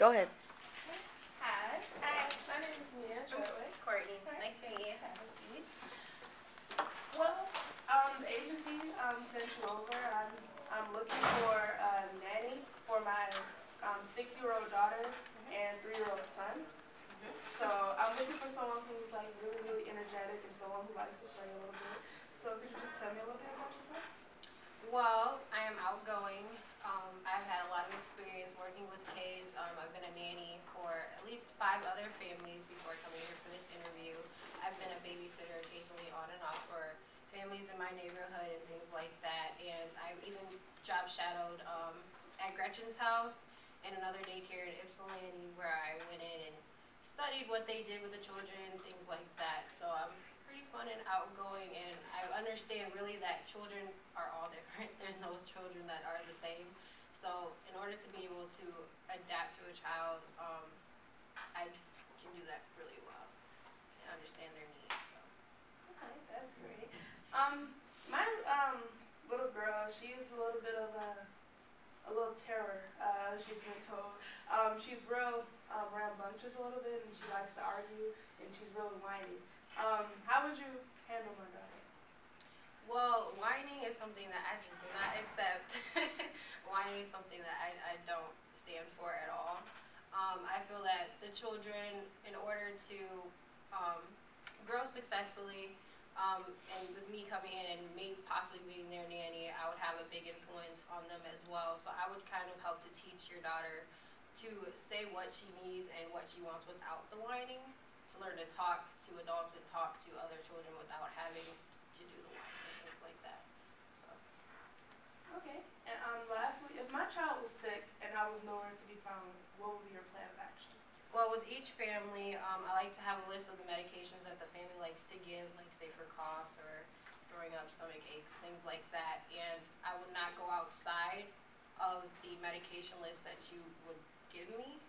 Go ahead. Hi. Hi. My name is Mia.AVI. Courtney. Hi. Nice to meet you. Have a seat. Well, the agency sent you over. I'm looking for a nanny for my 6-year-old daughter and 3-year-old son. So I'm looking for someone who's like really, really energetic and someone who likes to play a little bit. So could you just tell me a little bit about yourself? Well, I am outgoing. I've had a lot of experience working with kids. I've been a nanny for at least 5 other families before coming here for this interview. I've been a babysitter occasionally on and off for families in my neighborhood and things like that. And I've even job shadowed at Gretchen's house and another daycare in Ypsilanti where I went in and studied what they did with the children, things like that. So I'm pretty fun and outgoing, and I understand really that children are all different. There's no children that are the same. So in order to be able to adapt to a child, I can do that really well and understand their needs. So. Okay, that's great. My little girl, she's a little bit of a little terror. She's been told. She's real rambunctious a little bit, and she likes to argue, and she's really whiny. How would you handle my daughter? Well, whining is something that I just do not accept. Whining is something that I don't stand for at all. I feel that the children, in order to grow successfully, and with me coming in and me possibly being their nanny, I would have a big influence on them as well. So I would kind of help to teach your daughter to say what she needs and what she wants without the whining, to learn to talk to adults and talk to other children without having to do the whining and things like that. So. Okay. And lastly, if my child was sick and I was nowhere to be found, what would be your plan of action? Well, with each family, I like to have a list of the medications that the family likes to give, like say for coughs or throwing up, stomach aches, things like that. And I would not go outside of the medication list that you would give me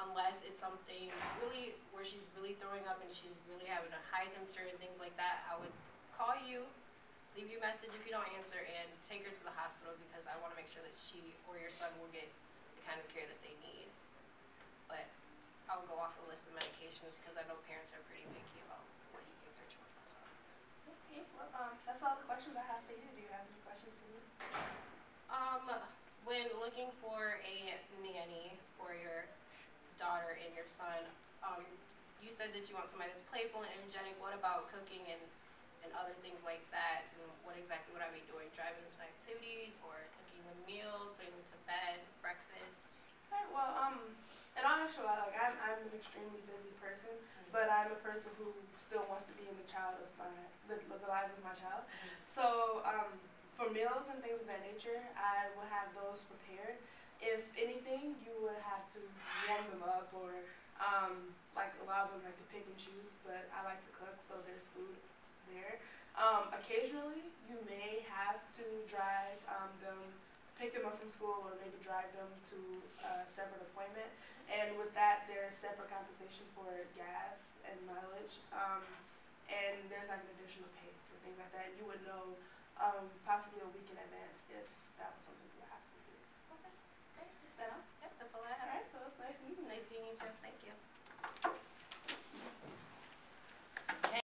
unless it's something really where she's really throwing up and she's really having a high temperature and things like that. I would call you, leave you a message if you don't answer, and take her to the hospital because I want to make sure that she or your son will get the kind of care that they need. But I'll go off a list of medications because I know parents are pretty picky about what you give their children. So. Okay, well, that's all the questions I have for you. Do you have any questions for me? When looking for a nanny for your daughter and your son, you said that you want somebody that's playful and energetic. What about cooking and other things like that? And what exactly would I be doing? Driving them to activities or cooking them meals, putting them to bed, breakfast? Right, well, in all actuality, like, I'm an extremely busy person, but I'm a person who still wants to be in the lives of my child. So, for meals and things of that nature, I will have those prepared. If anything, you would have to warm them up or like allow them like to pick and choose. But I like to cook, so there's food there. Occasionally, you may have to drive pick them up from school, or maybe drive them to a separate appointment. And with that, there's separate compensation for gas and mileage, and there's like an additional pay for things like that. You would know possibly a week in advance if that was something you would have to do. Okay, great. Is that all? Yep, that's all I have. All right, so it's nice meeting you. Nice seeing you too. Thank you.